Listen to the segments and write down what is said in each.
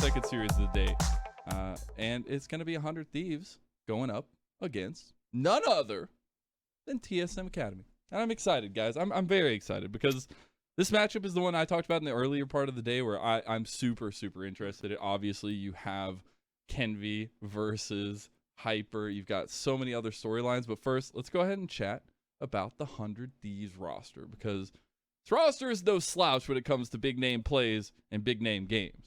second series of the day. And it's going to be 100 Thieves going up against none other than TSM Academy. And I'm excited, guys. I'm very excited because this matchup is the one I talked about in the earlier part of the day where I'm super, super interested in. Obviously, you have Kenvi versus Hyper. You've got so many other storylines. But first, let's go ahead and chat about the 100 Thieves roster, because this roster is no slouch when it comes to big name plays and big name games.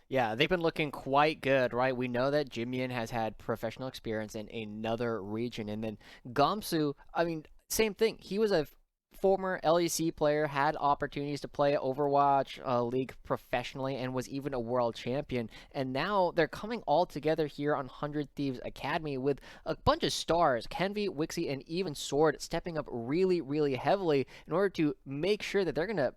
Yeah, they've been looking quite good, right? We know that Jimian has had professional experience in another region. And then Gamsu, I mean, same thing. He was a former LEC player, had opportunities to play Overwatch League professionally, and was even a world champion. And now they're coming all together here on 100 Thieves Academy with a bunch of stars. Kenvi, Wixie, and even Sword stepping up really, really heavily in order to make sure that they're going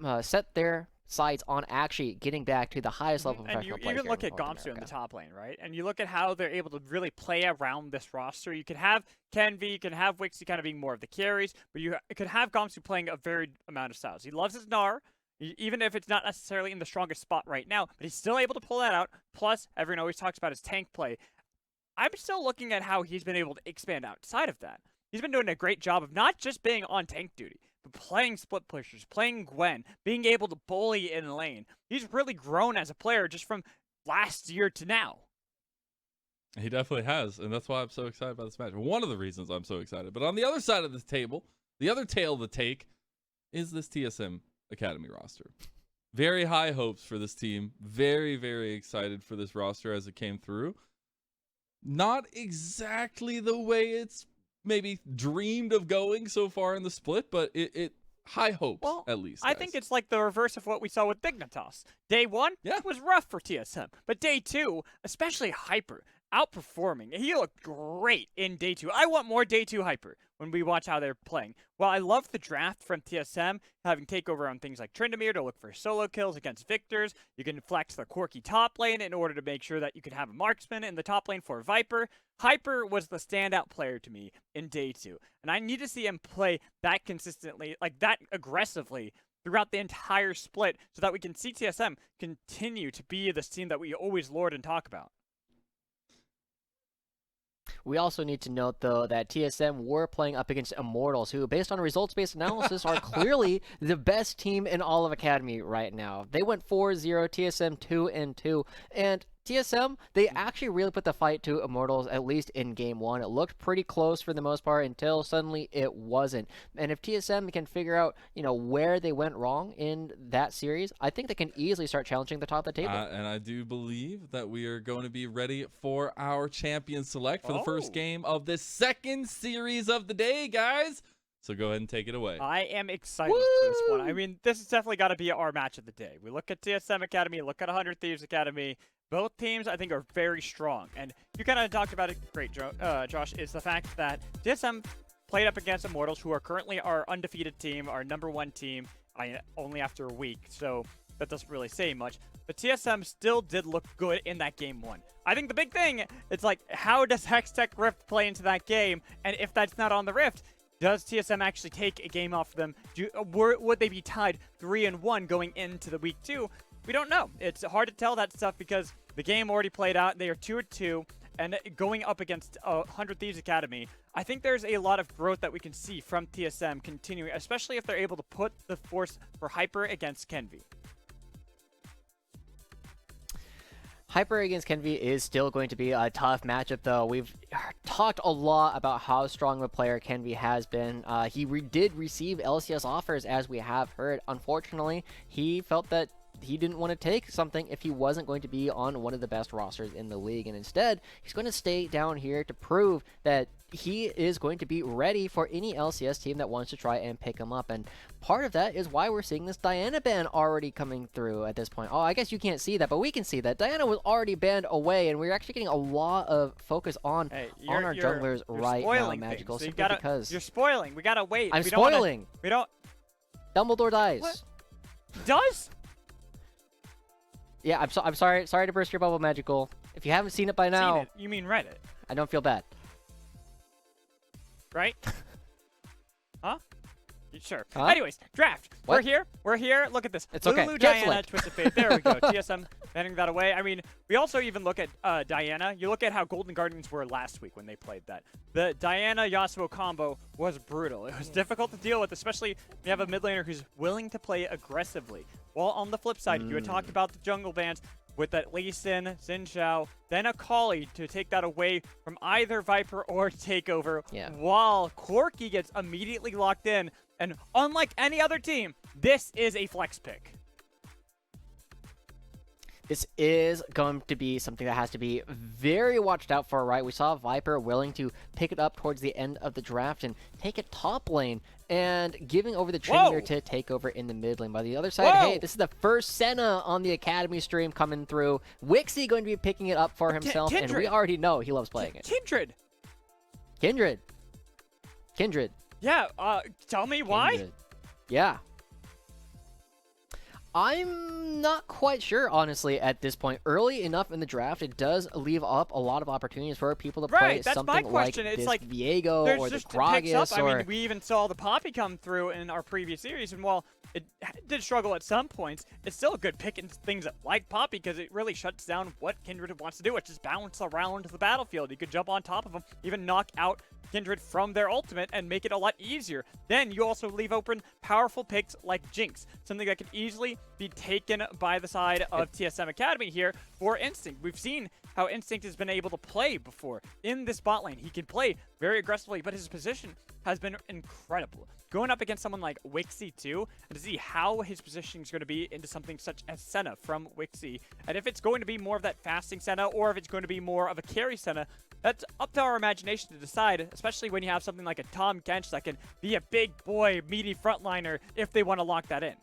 to set their sights on actually getting back to the highest level of professional play. And you even look at Gamsu in the top lane, right? And you look at how they're able to really play around this roster. You can have Kenvi, you can have Wixie kind of being more of the carries, but you could have Gamsu playing a varied amount of styles. He loves his Gnar, even if it's not necessarily in the strongest spot right now, but he's still able to pull that out. Plus, everyone always talks about his tank play. I'm still looking at how he's been able to expand outside of that. He's been doing a great job of not just being on tank duty, but playing split pushers, playing Gwen, being able to bully in lane. He's really grown as a player just from last year to now. He definitely has, and that's why I'm so excited about this match. One of the reasons I'm so excited. But on the other side of the table, the other tail of the take, is this TSM Academy roster. Very high hopes for this team. Very, very excited for this roster as it came through. Not exactly the way it's maybe dreamed of going so far in the split, but it high hopes, well, at least. I think it's like the reverse of what we saw with Dignitas. Day one was rough for TSM, but day two, especially Hyper, outperforming. He looked great in day two. I want more day two Hyper when we watch how they're playing. While I love the draft from TSM, having takeover on things like Tryndamere to look for solo kills against Victors, you can flex the quirky top lane in order to make sure that you can have a marksman in the top lane for Viper. Hyper was the standout player to me in day two, and I need to see him play that consistently, like that aggressively throughout the entire split so that we can see TSM continue to be this team that we always lord and talk about. We also need to note, though, that TSM were playing up against Immortals, who, based on results-based analysis, are clearly the best team in all of Academy right now. They went 4-0, TSM 2-2, and TSM, they actually really put the fight to Immortals, at least in Game 1. It looked pretty close for the most part until suddenly it wasn't. And if TSM can figure out, where they went wrong in that series, I think they can easily start challenging the top of the table. And I do believe that we are going to be ready for our champion select for the first game of the second series of the day, guys. So go ahead and take it away. I am excited for this one. I mean, this has definitely got to be our match of the day. We look at TSM Academy, look at 100 Thieves Academy. Both teams, I think, are very strong. And you kind of talked about it, great, Josh, is the fact that TSM played up against Immortals, who are currently our undefeated team, our #1 team, only after a week. So that doesn't really say much. But TSM still did look good in that Game 1. I think the big thing is, like, how does Hextech Rift play into that game? And if that's not on the Rift, does TSM actually take a game off them? Would they be tied 3-1 going into the week 2? We don't know. It's hard to tell that stuff because the game already played out. They are 2-2, and going up against 100 Thieves Academy, I think there's a lot of growth that we can see from TSM continuing, especially if they're able to put the force for Hyper against Kenvi. Hyper against Kenvi is still going to be a tough matchup, though. We've talked a lot about how strong of a player Kenvi has been. He did receive LCS offers, as we have heard. Unfortunately, he felt that he didn't want to take something if he wasn't going to be on one of the best rosters in the league. And instead, he's going to stay down here to prove that he is going to be ready for any LCS team that wants to try and pick him up. And part of that is why we're seeing this Diana ban already coming through at this point. Oh, I guess you can't see that, but we can see that. Diana was already banned away, and we're actually getting a lot of focus on our junglers right now, Magical. So because you're spoiling. We gotta wait. I'm spoiling. We don't. Dumbledore dies. What? He does? Yeah, I'm sorry to burst your bubble, Magical. If you haven't seen it by now, you mean Reddit? I don't feel bad. Right? Huh? Sure. Huh? Anyways, draft. What? We're here. We're here. Look at this. It's okay. Lulu, Get Diana, flipped. Twisted Fate. There we go. TSM banning that away. I mean, we also even look at Diana. You look at how Golden Guardians were last week when they played that. The Diana Yasuo combo was brutal. It was difficult to deal with, especially when you have a mid laner who's willing to play aggressively. While on the flip side, you had talked about the jungle bans with that Lee Sin, Xin Zhao, then Akali to take that away from either Viper or Takeover, while Corki gets immediately locked in. And unlike any other team, this is a flex pick. This is going to be something that has to be very watched out for, right? We saw Viper willing to pick it up towards the end of the draft and take it top lane and giving over the trainer to take over in the mid lane. By the other side, hey, this is the first Senna on the Academy stream coming through. Wixie going to be picking it up for himself, and we already know he loves playing it. Kindred. Yeah, tell me why? Kindred. Yeah. I'm not quite sure, honestly, at this point. Early enough in the draft, it does leave up a lot of opportunities for people to play that's something my question. like It's this like, Viego there's or the just picks Gragas. up. I mean, we even saw the Poppy come through in our previous series, and while it did struggle at some points, it's still a good pick in things like Poppy because it really shuts down what Kindred wants to do, which is bounce around the battlefield. You could jump on top of them, even knock out Kindred from their ultimate and make it a lot easier. Then you also leave open powerful picks like Jinx, something that could easily be taken by the side of TSM Academy here for Instinct. We've seen how Instinct has been able to play before in this bot lane. He can play very aggressively, but his position has been incredible. Going up against someone like Wixie too, and to see how his positioning is going to be into something such as Senna from Wixie, and if it's going to be more of that fasting Senna or if it's going to be more of a carry Senna, that's up to our imagination to decide, especially when you have something like a Tom Kench that can be a big boy, meaty frontliner if they want to lock that in.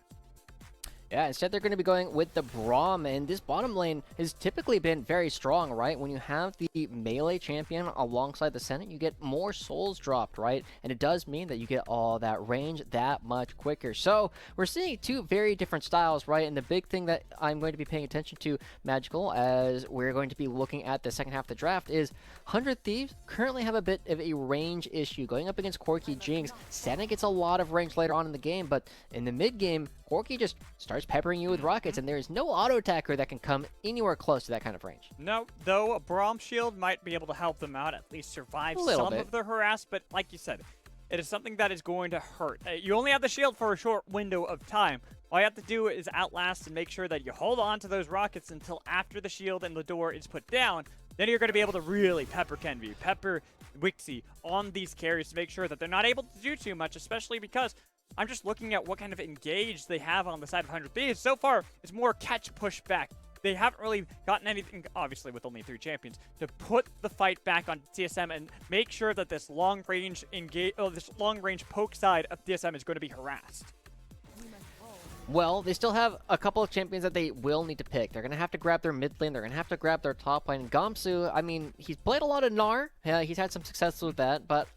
Yeah, instead they're going to be going with the Braum, and this bottom lane has typically been very strong, right? When you have the melee champion alongside the Senate, you get more souls dropped, right? And it does mean that you get all that range that much quicker. So we're seeing two very different styles, right? And the big thing that I'm going to be paying attention to, Magical, as we're going to be looking at the second half of the draft is 100 Thieves currently have a bit of a range issue. Going up against Corki Jinx, Senna gets a lot of range later on in the game, but in the mid game, Corki just starts peppering you with rockets, and there is no auto attacker that can come anywhere close to that kind of range. No, though a Braum shield might be able to help them out, at least survive some of the harass, but like you said, it is something that is going to hurt. You only have the shield for a short window of time. All you have to do is outlast and make sure that you hold on to those rockets until after the shield and the door is put down. Then you're going to be able to really pepper Kenvy, pepper Wixie on these carries to make sure that they're not able to do too much, especially because I'm just looking at what kind of engage they have on the side of 100 Thieves. So far, it's more catch, push back. They haven't really gotten anything, obviously with only 3 champions, to put the fight back on TSM and make sure that this long-range poke side of TSM is going to be harassed. Well, they still have a couple of champions that they will need to pick. They're going to have to grab their mid lane. They're going to have to grab their top lane. Gamsu, I mean, he's played a lot of Gnar. He's had some success with that, but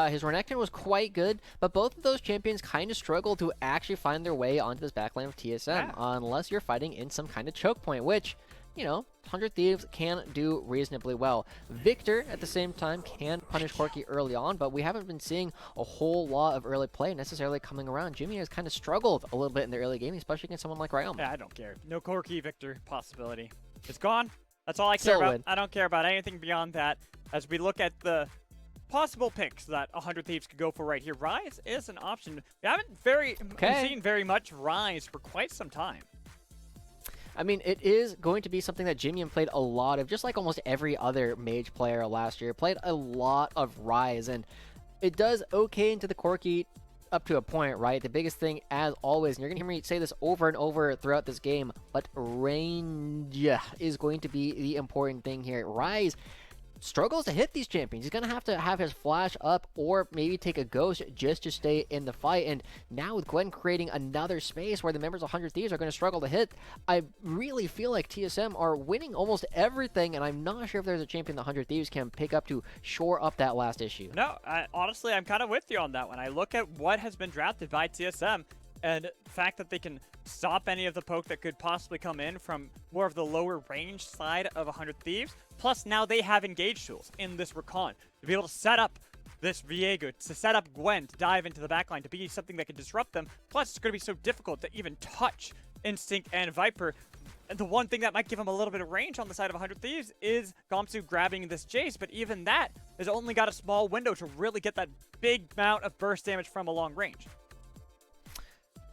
his Renekton was quite good, but both of those champions kind of struggle to actually find their way onto this backline of TSM, unless you're fighting in some kind of choke point, which, you know, 100 Thieves can do reasonably well. Victor, at the same time, can punish Corki early on, but we haven't been seeing a whole lot of early play necessarily coming around. Jimmy has kind of struggled a little bit in the early game, especially against someone like Ryoma. Yeah, I don't care. No Corki Victor possibility. It's gone. That's all I care about. I don't care about anything beyond that. As we look at the possible picks that 100 Thieves could go for right here, Rise is an option. We haven't seen very much Rise for quite some time. I mean, it is going to be something that Jimmy played a lot of, just like almost every other mage player last year. Played a lot of Rise, and it does okay into the Corki up to a point, right? The biggest thing, as always, and you're going to hear me say this over and over throughout this game, but range is going to be the important thing here. Rise struggles to hit these champions. He's going to have his flash up or maybe take a ghost just to stay in the fight. And now with Gwen creating another space where the members of 100 Thieves are going to struggle to hit, I really feel like TSM are winning almost everything, and I'm not sure if there's a champion the 100 Thieves can pick up to shore up that last issue. No, honestly, I'm kind of with you on that one. I look at what has been drafted by TSM, and the fact that they can stop any of the poke that could possibly come in from more of the lower range side of 100 Thieves. Plus, now they have engage tools in this Recon to be able to set up this Viego to set up Gwen to dive into the backline to be something that can disrupt them. Plus, it's going to be so difficult to even touch Instinct and Viper. And the one thing that might give him a little bit of range on the side of 100 Thieves is Gamsu grabbing this Jace, but even that has only got a small window to really get that big amount of burst damage from a long range.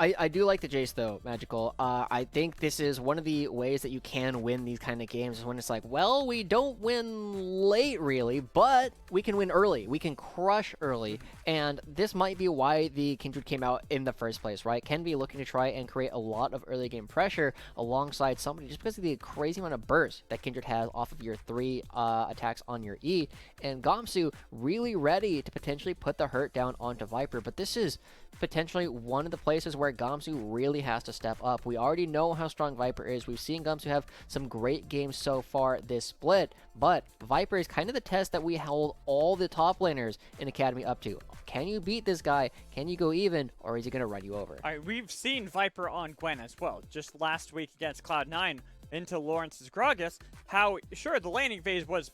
I do like the Jace though, Magical. I think this is one of the ways that you can win these kind of games is when it's like, well, we don't win late really, but we can win early. We can crush early. And this might be why the Kindred came out in the first place, right? Kenvi looking to try and create a lot of early game pressure alongside somebody just because of the crazy amount of burst that Kindred has off of your 3 attacks on your E. And Gamsu really ready to potentially put the hurt down onto Viper. But this is potentially one of the places where Gamsu really has to step up. We already know how strong Viper is. We've seen Gamsu have some great games so far this split, but Viper is kind of the test that we hold all the top laners in Academy up to. Can you beat this guy? Can you go even? Or is he going to run you over? All right, we've seen Viper on Gwen as well. Just last week against Cloud9 into Lawrence's Gragas, how, sure, the laning phase was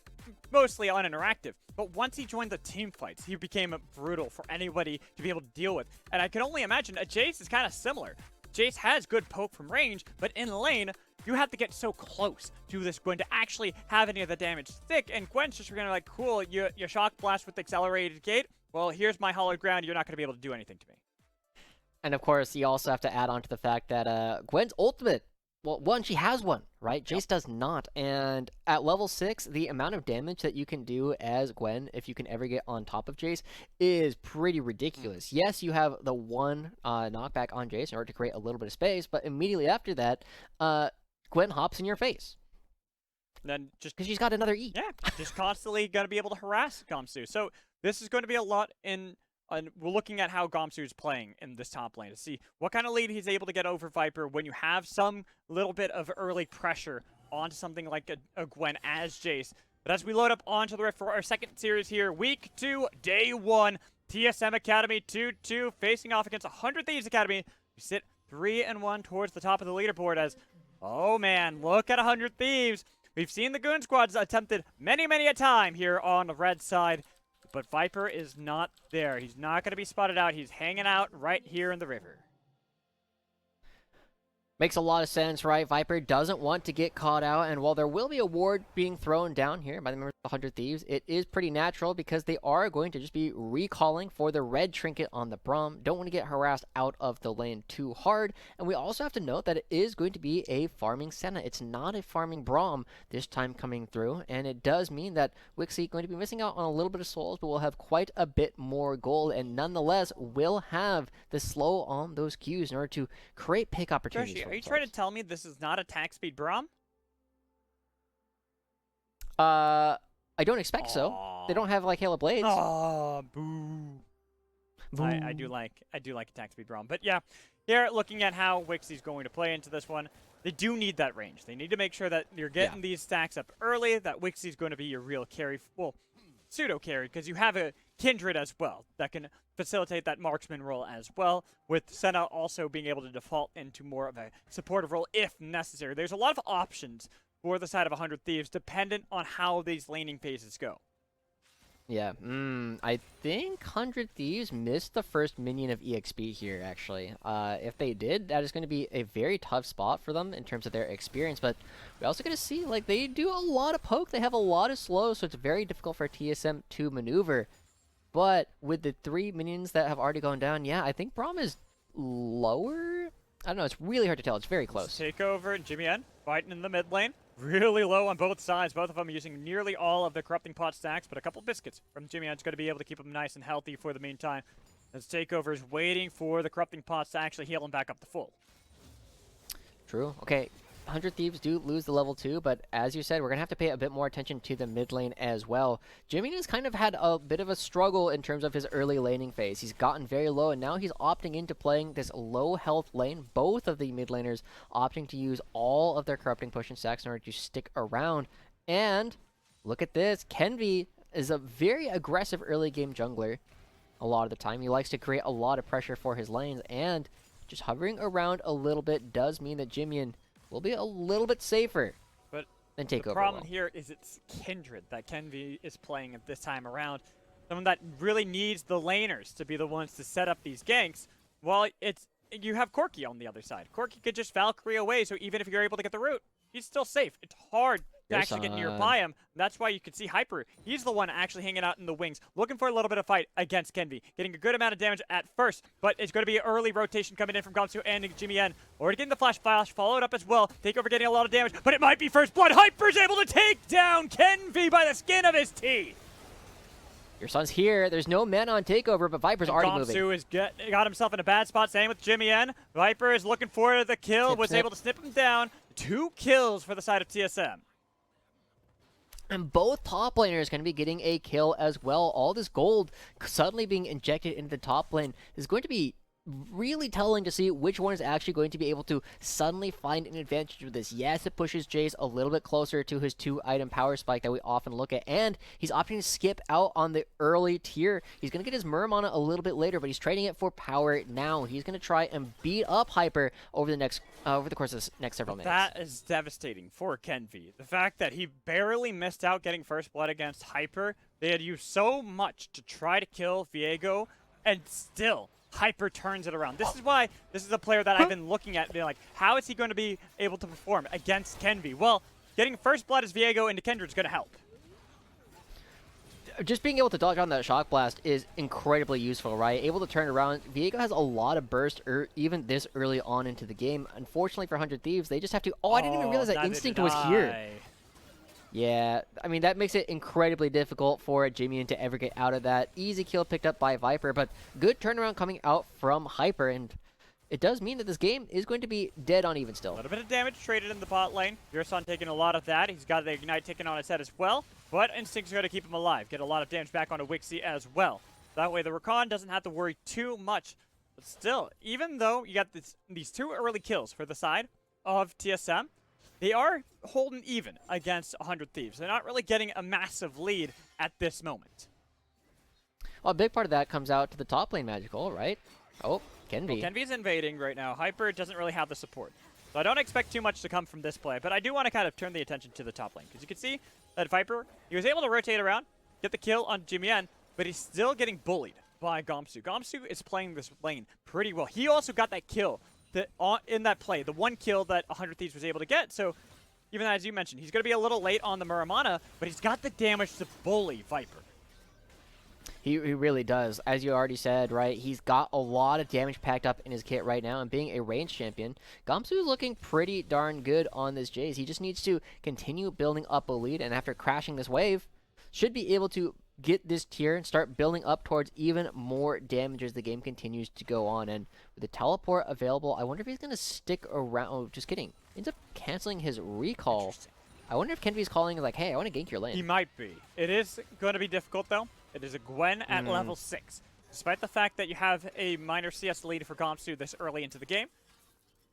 mostly uninteractive, but once he joined the team fights, he became brutal for anybody to be able to deal with. And I can only imagine a Jace is kind of similar. Jace has good poke from range, but in lane, you have to get so close to this Gwen to actually have any of the damage stick. And Gwen's just going to like, cool, you shock blast with accelerated gate. Well, here's my hollowed ground. You're not going to be able to do anything to me. And of course, you also have to add on to the fact that Gwen's ultimate, well, one, she has one, right? Jace does not. And at level 6, the amount of damage that you can do as Gwen, if you can ever get on top of Jace, is pretty ridiculous. Yes, you have the one knockback on Jace in order to create a little bit of space, but immediately after that, Gwen hops in your face. And then just because she's got another E. Yeah, just constantly going to be able to harass Gamsu. So this is going to be a lot in... we're looking at how Gamsu is playing in this top lane to see what kind of lead he's able to get over Viper when you have some little bit of early pressure onto something like a Gwen as Jace. But as we load up onto the Rift for our second series here, week 2, day 1, TSM Academy 2-2 facing off against 100 Thieves Academy. We sit 3-1 towards the top of the leaderboard as, oh man, look at 100 Thieves. We've seen the Goon Squads attempted many a time here on the red side. But Viper is not there. He's not going to be spotted out. He's hanging out right here in the river. Makes a lot of sense, right? Viper doesn't want to get caught out, and while there will be a ward being thrown down here by the members of the 100 Thieves, it is pretty natural because they are going to just be recalling for the red trinket on the Braum. Don't want to get harassed out of the lane too hard, and we also have to note that it is going to be a farming Senna. It's not a farming Braum this time coming through, and it does mean that Wixie going to be missing out on a little bit of souls, but will have quite a bit more gold, and nonetheless will have the slow on those Qs in order to create pick opportunities. Joshi, are you trying to tell me this is not attack speed Braum? I don't expect so. They don't have like Hail of Blades. Oh, boo. I do like attack speed Braum. But yeah, here looking at how Wixie's going to play into this one, they do need that range. They need to make sure that you're getting these stacks up early, that Wixie's going to be your real carry, well, pseudo carry, because you have a Kindred as well that can facilitate that marksman role as well, with Senna also being able to default into more of a supportive role if necessary. There's a lot of options for the side of 100 Thieves dependent on how these laning phases go. Yeah, I think 100 Thieves missed the first minion of EXP here, actually. If they did, that is going to be a very tough spot for them in terms of their experience, but we're also going to see, like, they do a lot of poke, they have a lot of slow, so it's very difficult for TSM to maneuver. But with the 3 minions that have already gone down, yeah, I think Braum is lower? I don't know, it's really hard to tell, it's very close. Take over Jimmy N, fighting in the mid lane. Really low on both sides, both of them using nearly all of the corrupting pot stacks, but a couple biscuits from Jimmy N's going to be able to keep him nice and healthy for the meantime. As Takeover's waiting for the corrupting pots to actually heal him back up to full. True. Okay, 100 Thieves do lose the level 2, but as you said, we're going to have to pay a bit more attention to the mid lane as well. Jimmy has kind of had a bit of a struggle in terms of his early laning phase. He's gotten very low, and now he's opting into playing this low health lane. Both of the mid laners opting to use all of their corrupting potion stacks in order to stick around. And look at this. Kenvi is a very aggressive early game jungler a lot of the time. He likes to create a lot of pressure for his lanes, and just hovering around a little bit does mean that Jimmy will be a little bit safer but than Takeover. The problem here is it's Kindred that Kenvi is playing at this time around. someone that really needs the laners to be the ones to set up these ganks, well, you have Corki on the other side. Corki could just Valkyrie away, so even if you're able to get the root, he's still safe. It's hard to actually get nearby him. That's why you can see Hyper. He's the one actually hanging out in the wings, looking for a little bit of fight against Kenvi. Getting a good amount of damage at first, but it's going to be an early rotation coming in from Gamsu and Jimmy N. Already getting the flash, followed up as well. Takeover getting a lot of damage, but it might be first blood. Hyper's able to take down Kenvi by the skin of his teeth. Your son's here. There's no men on takeover, but Viper's already moving. Gamsu has got himself in a bad spot. Same with Jimmy N. Viper is looking for the kill, was able to snip him down. 2 kills for the side of TSM. And both top laners going to be getting a kill as well. All this gold suddenly being injected into the top lane is going to be really telling to see which one is actually going to be able to suddenly find an advantage with this. Yes, it pushes Jace a little bit closer to his 2-item power spike that we often look at, and he's opting to skip out on the early tier. He's going to get his Murmana a little bit later, but he's trading it for power now. He's going to try and beat up Hyper over the course of the next several minutes. That is devastating for Kenvi. The fact that he barely missed out getting first blood against Hyper. They had used so much to try to kill Viego, and still Hyper turns it around. This is why this is a player that I've been looking at, being like, how is he going to be able to perform against Kenvi? Well, getting first blood as Viego into Kendra is going to help. Just being able to dodge on that shock blast is incredibly useful, right? Able to turn around. Viego has a lot of burst even this early on into the game. Unfortunately for 100 Thieves, they just have to... Oh, I didn't even realize that Instinct was here. Yeah, I mean, that makes it incredibly difficult for Jimmy to ever get out of that. Easy kill picked up by Viper, but good turnaround coming out from Hyper, and it does mean that this game is going to be dead uneven still. A little bit of damage traded in the bot lane. Yurson taking a lot of that. He's got the Ignite taken on his head as well, but Instinct's going to keep him alive. Get a lot of damage back onto Wixie as well. That way the Rakan doesn't have to worry too much. But still, even though you got these 2 early kills for the side of TSM, they are holding even against 100 Thieves. They're not really getting a massive lead at this moment. Well, a big part of that comes out to the top lane Magical, right? Oh, Kenvi. Well, Kenvi's invading right now. Hyper doesn't really have the support. So I don't expect too much to come from this play, but I do want to kind of turn the attention to the top lane. Because you can see that Viper, he was able to rotate around, get the kill on Jimmy N, but he's still getting bullied by Gamsu. Gamsu is playing this lane pretty well. He also got that kill in that play, the 1 kill that 100 Thieves was able to get. So even as you mentioned, he's going to be a little late on the Muramana, but he's got the damage to bully Viper. He really does. As you already said, right, he's got a lot of damage packed up in his kit right now, and being a ranged champion, Gamsu is looking pretty darn good on this Jace. He just needs to continue building up a lead, and after crashing this wave, should be able to get this tier and start building up towards even more damage as the game continues to go on. And with the teleport available, I wonder if he's going to stick around. Oh, just kidding. Ends up canceling his recall. I wonder if Kenvi's calling like, hey, I want to gank your lane. He might be. It is going to be difficult, though. It is a Gwen at level 6. Despite the fact that you have a minor CS lead for Gamsu this early into the game,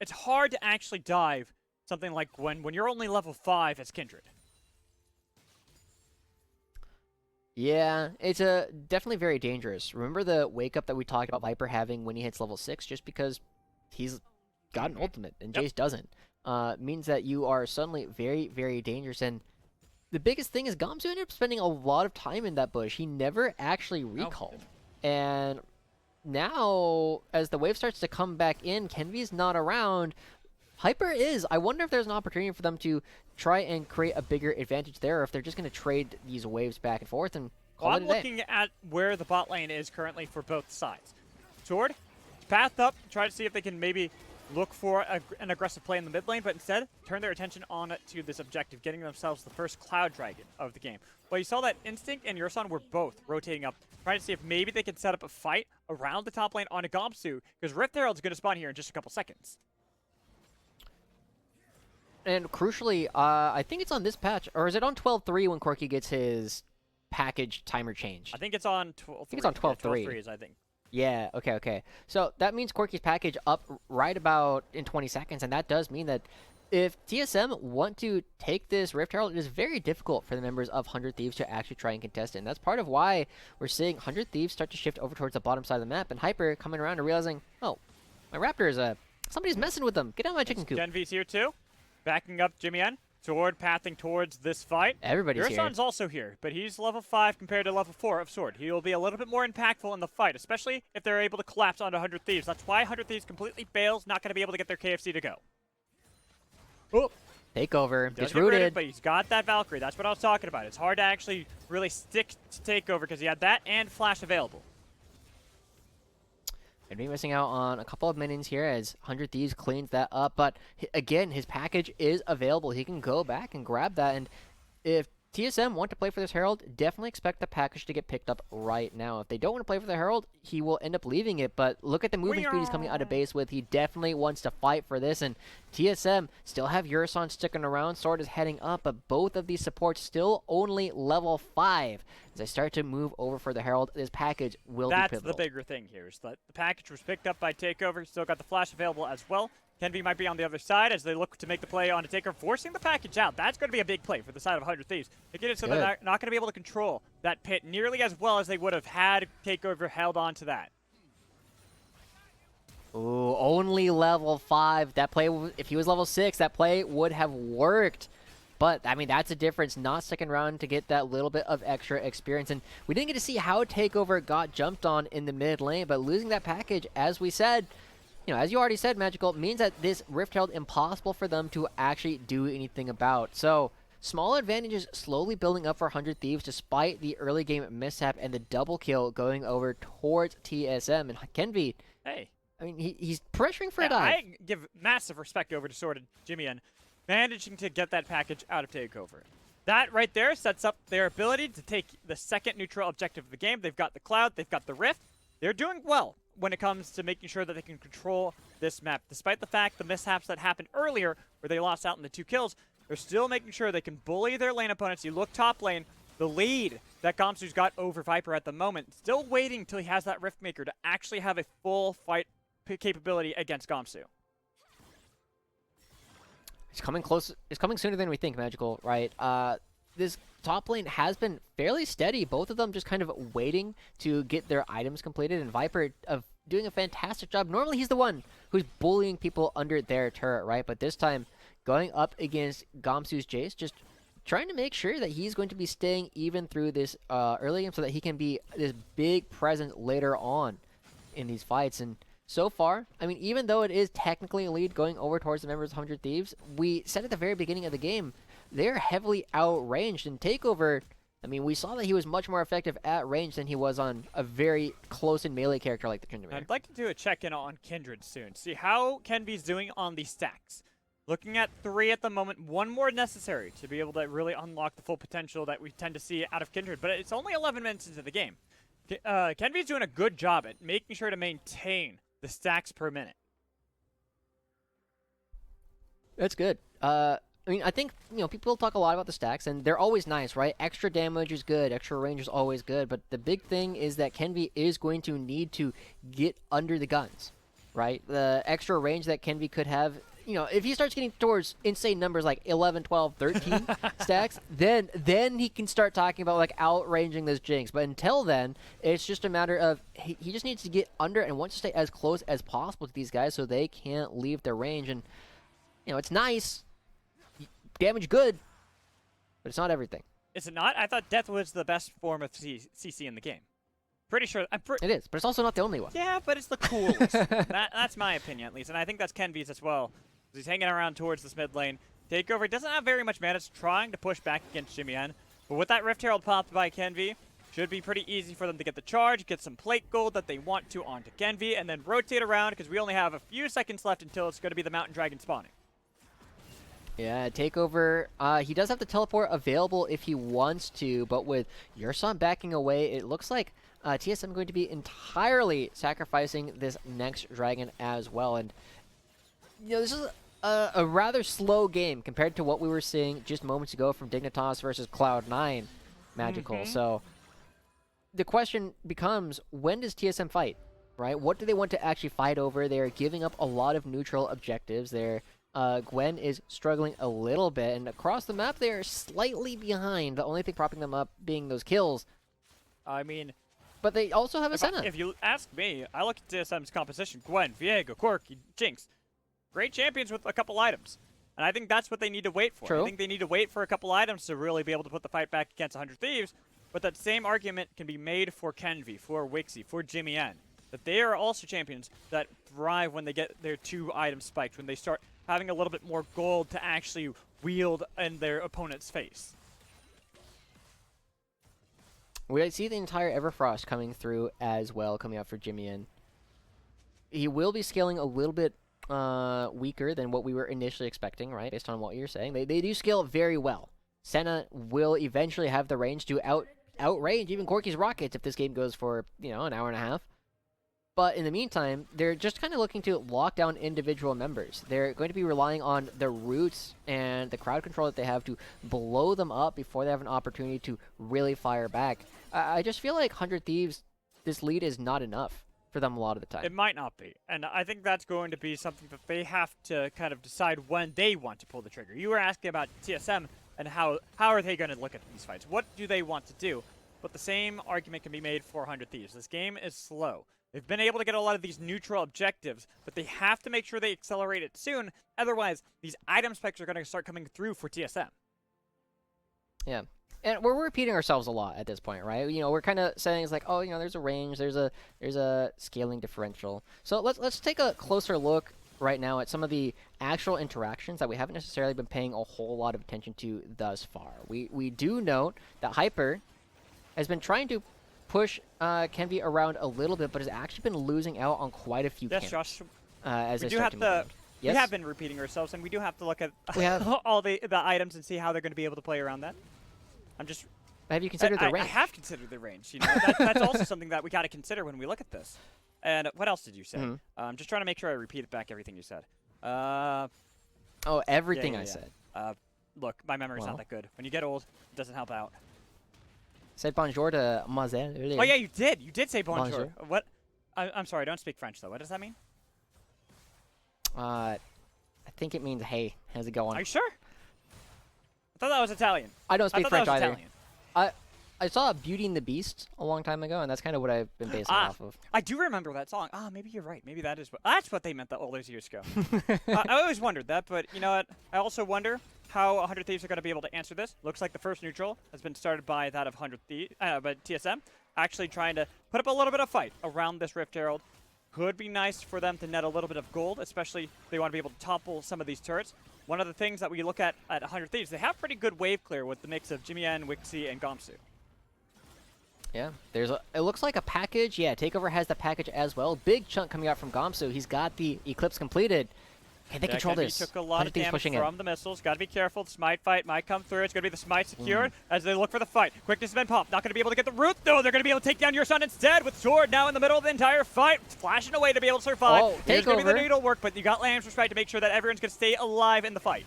it's hard to actually dive something like Gwen when you're only level 5 as Kindred. Yeah, it's definitely very dangerous. Remember the wake up that we talked about Viper having when he hits level 6, just because he's got an ultimate and Jace doesn't. Means that you are suddenly very, very dangerous. And the biggest thing is Gamsu ended up spending a lot of time in that bush. He never actually recalled. And now, as the wave starts to come back in, Kenvi's not around. Hyper is. I wonder if there's an opportunity for them to try and create a bigger advantage there, or if they're just going to trade these waves back and forth and call it a day. I'm looking at where the bot lane is currently for both sides. Sword, path up, try to see if they can maybe look for an aggressive play in the mid lane, but instead turn their attention on to this objective, getting themselves the first Cloud Dragon of the game. Well, you saw that Instinct and Yurson were both rotating up, trying to see if maybe they can set up a fight around the top lane on a Gamsu, because Rift Herald's going to spawn here in just a couple seconds. And crucially, I think it's on this patch, or is it on 12.3 when Corki gets his package timer changed? I think it's on 12.3. I think it's on 12.3. 12.3 is, I think. Yeah, okay. So that means Corki's package up right about in 20 seconds, and that does mean that if TSM want to take this Rift Herald, it is very difficult for the members of 100 Thieves to actually try and contest it. And that's part of why we're seeing 100 Thieves start to shift over towards the bottom side of the map, and Hyper coming around and realizing, oh, my Raptor is somebody's messing with them. Get out of my chicken coop. Genvi's here too, backing up Jimmy N. Sword pathing towards this fight. Everybody's here. Yurson's also here, but he's level 5 compared to level 4 of Sword. He'll be a little bit more impactful in the fight, especially if they're able to collapse onto 100 Thieves. That's why 100 Thieves completely bails, not going to be able to get their KFC to go. Oh, Takeover. does Gets get rooted, rooted. but he's got that Valkyrie. That's what I was talking about. It's hard to actually really stick to Takeover because he had that and Flash available. Gonna be missing out on a couple of minions here as 100 Thieves cleans that up. But again, his package is available. He can go back and grab that. And if TSM want to play for this Herald, definitely expect the package to get picked up right now. If they don't want to play for the Herald, he will end up leaving it. But look at the movement speed he's coming out of base with. He definitely wants to fight for this. And TSM still have Yurson sticking around. Sword is heading up, but both of these supports still only level 5. As I start to move over for the Herald, this package will be pivotal. That's the bigger thing here, is that the package was picked up by Takeover. Still got the Flash available as well. Kenvi might be on the other side as they look to make the play on a Taker, forcing the package out. That's going to be a big play for the side of 100 Thieves. They get it so they're not going to be able to control that pit nearly as well as they would have had Takeover held on to that. Ooh, only level 5. That play, if he was level 6, that play would have worked. But, I mean, that's a difference. Not second round to get that little bit of extra experience. And we didn't get to see how Takeover got jumped on in the mid lane, but losing that package, as we said, you know, as you already said, Magical, means that this Rift Herald impossible for them to actually do anything about. So, small advantages slowly building up for 100 Thieves despite the early game mishap and the double kill going over towards TSM. And Kenvi, Hey. I mean, he's pressuring for a Yeah, dive. I give massive respect over to Sword and Jimmy and managing to get that package out of Takeover. That right there sets up their ability to take the second neutral objective of the game. They've got the Cloud, they've got the Rift. They're doing well when it comes to making sure that they can control this map. Despite the fact the mishaps that happened earlier where they lost out in the 2 kills, they're still making sure they can bully their lane opponents. You look top lane, the lead that Gamsu's got over Viper at the moment, still waiting till he has that Rift Maker to actually have a full fight capability against Gamsu. It's coming close. It's coming sooner than we think, Magical, right? This top lane has been fairly steady. Both of them just kind of waiting to get their items completed, and Viper doing a fantastic job. Normally, he's the one who's bullying people under their turret, right? But this time, going up against Gamsu's Jace, just trying to make sure that he's going to be staying even through this early game so that he can be this big presence later on in these fights. And so far, I mean, even though it is technically a lead going over towards the members of 100 Thieves, we said at the very beginning of the game, they're heavily outranged. And Takeover, I mean, we saw that he was much more effective at range than he was on a very close and melee character like the Kindred. I'd like to do a check-in on Kindred soon. See how Kenvi's doing on these stacks. Looking at 3 at the moment, 1 more necessary to be able to really unlock the full potential that we tend to see out of Kindred. But it's only 11 minutes into the game. Kenvi's doing a good job at making sure to maintain the stacks per minute. That's good. I mean, I think, you know, people talk a lot about the stacks, and they're always nice, right? Extra damage is good, extra range is always good, but the big thing is that Kenvi is going to need to get under the guns, right? The extra range that Kenvi could have, you know, if he starts getting towards insane numbers like 11, 12, 13 stacks, then he can start talking about, like, outranging this Jinx. But until then, it's just a matter of he just needs to get under and wants to stay as close as possible to these guys so they can't leave their range. And, you know, it's nice. Damage good, but it's not everything. Is it not? I thought Death was the best form of CC in the game. Pretty sure. It is, but it's also not the only one. Yeah, but it's the coolest. That's my opinion, at least. And I think that's Kenvi's as well. He's hanging around towards this mid lane. Takeover doesn't have very much mana. It's trying to push back against Jimmy Hen. But with that Rift Herald popped by Kenvi, should be pretty easy for them to get the charge, get some plate gold that they want to onto Kenvi, and then rotate around because we only have a few seconds left until it's going to be the Mountain Dragon spawning. Yeah, Takeover, he does have the teleport available if he wants to, but with Yurson backing away, it looks like TSM going to be entirely sacrificing this next dragon as well. And, you know, this is a rather slow game compared to what we were seeing just moments ago from Dignitas versus Cloud9 Magical. So the question becomes, when does TSM fight, right? What do they want to actually fight over? They're giving up a lot of neutral objectives. They're Gwen is struggling a little bit, and across the map they're slightly behind. The only thing propping them up being those kills. I mean, but they also have a Senna. If you ask me, I look at TSM's composition. Gwen, Viego, Corki, Jinx. Great champions with a couple items. And I think that's what they need to wait for. True. I think they need to wait for a couple items to really be able to put the fight back against 100 Thieves. But that same argument can be made for Kenvi, for Wixie, for Jimmy N. That they are also champions that thrive when they get their 2 items spiked, when they start having a little bit more gold to actually wield in their opponent's face. We see the entire Everfrost coming through as well, coming out for Jimmy N. He will be scaling a little bit weaker than what we were initially expecting, right? Based on what you're saying. They do scale very well. Senna will eventually have the range to outrange even Corky's rockets if this game goes for, an hour and a half. But in the meantime, they're just kind of looking to lock down individual members. They're going to be relying on the roots and the crowd control that they have to blow them up before they have an opportunity to really fire back. I just feel like 100 Thieves, this lead is not enough for them a lot of the time. It might not be. And I think that's going to be something that they have to kind of decide when they want to pull the trigger. You were asking about TSM and how are they going to look at these fights? What do they want to do? But the same argument can be made for 100 Thieves. This game is slow. They've been able to get a lot of these neutral objectives, but they have to make sure they accelerate it soon. Otherwise, these item spikes are going to start coming through for TSM. Yeah. And we're repeating ourselves a lot at this point, right? We're kind of saying it's like, oh, there's a range, there's a scaling differential. So let's take a closer look right now at some of the actual interactions that we haven't necessarily been paying a whole lot of attention to thus far. We do note that Hyper has been trying to push Kenvi around a little bit, but has actually been losing out on quite a few Yes, camps. Josh. As We they do start have to move to. around. We Yes? have been repeating ourselves, and we do have to look at We have. all the items and see how they're going to be able to play around that. I'm just. Have you considered the range? I have considered the range. That's also something that we got to consider when we look at this. And what else did you say? Mhm. I'm just trying to make sure I repeat back everything you said. Oh, everything yeah, I yeah. said. Look, my memory's Well. not that good. When you get old, it doesn't help out. Said bonjour to Mazel earlier. Oh yeah, you did. You did say bonjour. Bonjour. What? I'm sorry. I don't speak French though. What does that mean? I think it means hey. How's it going? Are you sure? I thought that was Italian. I don't I speak thought French that was either. Italian. I saw Beauty and the Beast a long time ago, and that's kind of what I've been basing it off of. I do remember that song. Maybe you're right. Maybe that's what they meant all those years ago. I always wondered that, but you know what? I also wonder how 100 Thieves are going to be able to answer this. Looks like the first neutral has been started by that of 100 Thieves, but TSM actually trying to put up a little bit of fight around this Rift Herald. Could be nice for them to net a little bit of gold, especially if they want to be able to topple some of these turrets. One of the things that we look at 100 Thieves, they have pretty good wave clear with the mix of Jimmy N, Wixie, and Gomsu. Yeah, it looks like a package. Yeah, Takeover has the package as well. Big chunk coming out from Gomsu. He's got the Eclipse completed. Can they control Kenvi this? took a lot of damage from the missiles. Got to be careful. The Smite fight might come through. It's going to be the Smite secured as they look for the fight. Quickness has been popped. Not going to be able to get the root, though. They're going to be able to take down your son instead with Sword now in the middle of the entire fight. Flashing away to be able to survive. Oh, Here's going to be the Takeover. needle work, but you got Lamb's Respite to make sure that everyone's going to stay alive in the fight.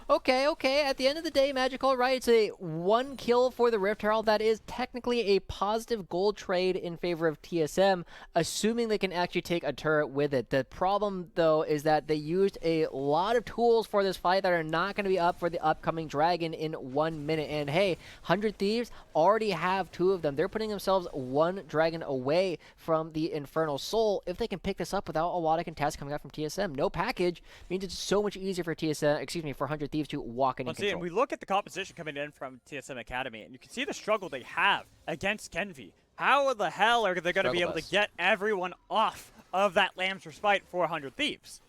Okay. At the end of the day, Magical, right? It's a 1 kill for the Rift Herald. That is technically a positive gold trade in favor of TSM, assuming they can actually take a turret with it. The problem, though, is that they used a lot of tools for this fight that are not going to be up for the upcoming Dragon in 1 minute. And hey, 100 Thieves already have 2 of them. They're putting themselves 1 Dragon away from the Infernal Soul. If they can pick this up without a lot of contests coming out from TSM, no package means it's so much easier for for 100 Thieves to walk in and And control. we look at the composition coming in from TSM Academy, and you can see the struggle they have against Kenvi. How the hell are they going to be able to get everyone off of that Lamb's Respite for 100 Thieves?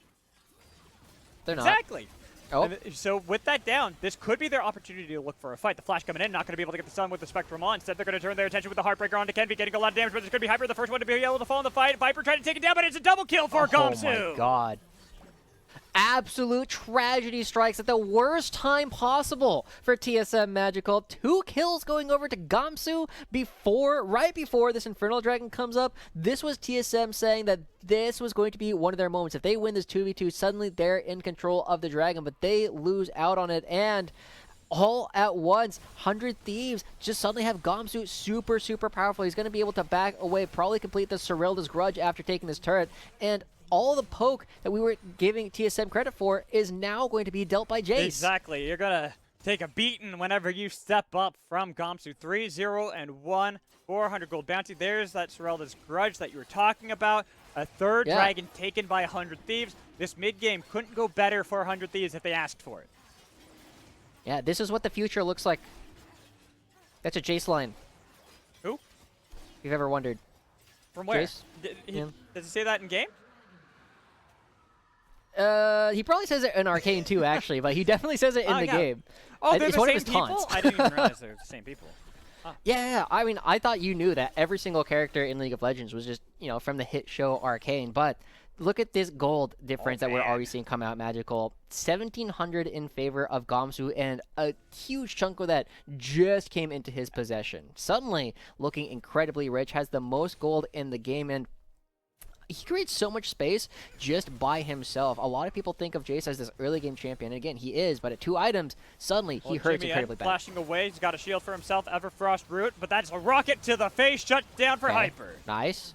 They're not. Exactly. Oh. And so with that down, this could be their opportunity to look for a fight. The Flash coming in, not going to be able to get the Sun with the Spectrum on. Instead, they're going to turn their attention with the Heartbreaker onto Kenvi, getting a lot of damage, but it's going to be Hyper, the first one to be able to fall in the fight. Viper trying to take it down, but it's a double kill for Gomsu. Oh my god. Absolute tragedy strikes at the worst time possible for TSM Magical. 2 kills going over to Gomsu right before this Infernal Dragon comes up. This was TSM saying that this was going to be one of their moments. If they win this 2v2, suddenly they're in control of the Dragon, but they lose out on it. And all at once, 100 Thieves just suddenly have Gomsu super powerful. He's going to be able to back away, probably complete the Cyrilda's Grudge after taking this turret. And all the poke that we were giving TSM credit for is now going to be dealt by Jace. Exactly. You're going to take a beating whenever you step up from Gomsu. 3-0 and 1. 400 gold bounty. There's that Cyrilda's Grudge that you were talking about. A third Yeah. dragon taken by 100 Thieves. This mid-game couldn't go better for 100 Thieves if they asked for it. Yeah, this is what the future looks like. That's a Jace line. Who? If you've ever wondered. From where? Jace? Does he say that in game? He probably says it in Arcane too, actually, but he definitely says it in the yeah. game. Oh, they're It's the one of same his people? taunts. I didn't even realize they're the same people. Yeah, I mean, I thought you knew that every single character in League of Legends was just, from the hit show Arcane, but look at this gold difference that we're man. already seeing come out Magical. 1,700 in favor of Gamsu, and a huge chunk of that just came into his possession. Suddenly, looking incredibly rich, has the most gold in the game, and he creates so much space just by himself. A lot of people think of Jace as this early game champion. And again, he is, but at 2 items, suddenly he hurts Jimmy incredibly bad. flashing away. He's got a shield for himself. Everfrost root, but that's a rocket to the face. Shut down for Okay. Hyper. Nice.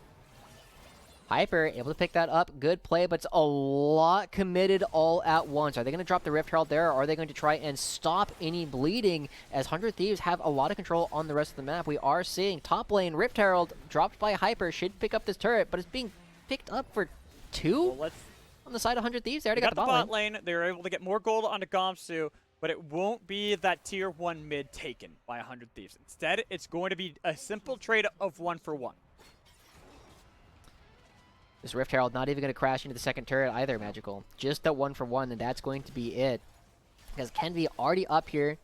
Hyper able to pick that up. Good play, but it's a lot committed all at once. Are they going to drop the Rift Herald there, or are they going to try and stop any bleeding as 100 Thieves have a lot of control on the rest of the map? We are seeing top lane Rift Herald dropped by Hyper. Should pick up this turret, but it's being picked up for 2 Well, let's on the side of 100 Thieves. They already got got the the bot bot lane. lane. They were able to get more gold onto Gamsu, but it won't be that tier 1 mid taken by 100 Thieves. Instead, it's going to be a simple trade of 1-for-1. This Rift Herald not even going to crash into the second turret either, Magical. Just the 1-for-1, and that's going to be it. Because Kenvi already up here,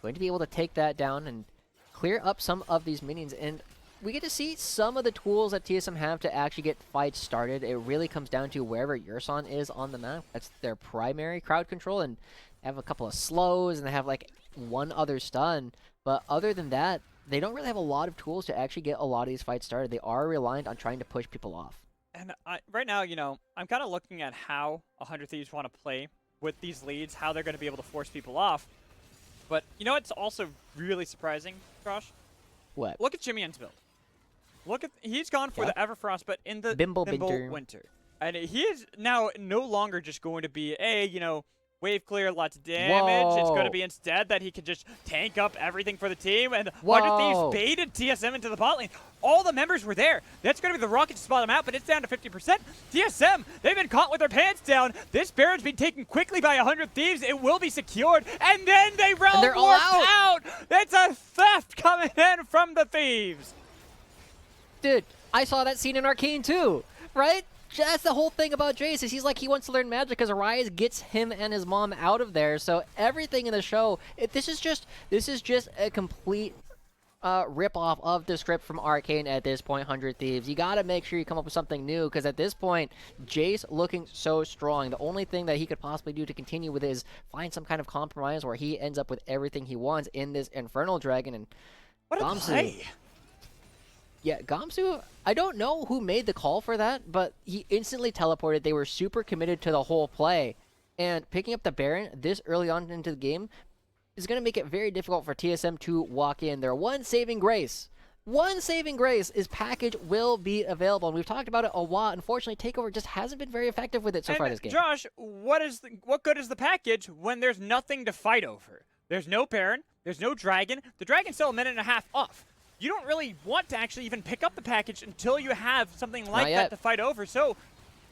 going to be able to take that down and clear up some of these minions. And we get to see some of the tools that TSM have to actually get fights started. It really comes down to wherever Yurson is on the map. That's their primary crowd control, and they have a couple of slows, and they have like one other stun. But other than that, they don't really have a lot of tools to actually get a lot of these fights started. They are reliant on trying to push people off. And right now, I'm kind of looking at how 100 Thieves want to play with these leads, how they're going to be able to force people off. But it's also really surprising, Josh? What? Look at Jimmy N's build. He's gone for Yeah. the Everfrost, but in the Bimble Winter. Winter. And he is now no longer just going to be wave clear, lots of damage. It's going Whoa. to be instead that he can just tank up everything for the team. And 100 Whoa. Thieves baited TSM into the bot lane. All the members were there. That's going to be the rocket to spot them out, but it's down to 50%. TSM, they've been caught with their pants down. This Baron's been taken quickly by 100 Thieves. It will be secured. And then they realm they're all warp out. out. That's a theft coming in from the Thieves. Dude, I saw that scene in Arcane too, right? That's the whole thing about Jace, is he wants to learn magic because Arias gets him and his mom out of there. So everything in the show, this is just a complete rip-off of the script from Arcane at this point, 100 Thieves. You got to make sure you come up with something new, because at this point, Jace looking so strong. The only thing that he could possibly do to continue with is find some kind of compromise where he ends up with everything he wants in this Infernal Dragon. And What a Gamsu. play. Yeah, Gamsu, I don't know who made the call for that, but he instantly teleported. They were super committed to the whole play. And picking up the Baron this early on into the game is going to make it very difficult for TSM to walk in. Their one saving grace is package will be available. And we've talked about it a lot. Unfortunately, Takeover just hasn't been very effective with it so far this game. Josh, what good is the package when there's nothing to fight over? There's no Baron, there's no Dragon. The Dragon's still a minute and a half off. You don't really want to actually even pick up the package until you have something like that to fight over. So,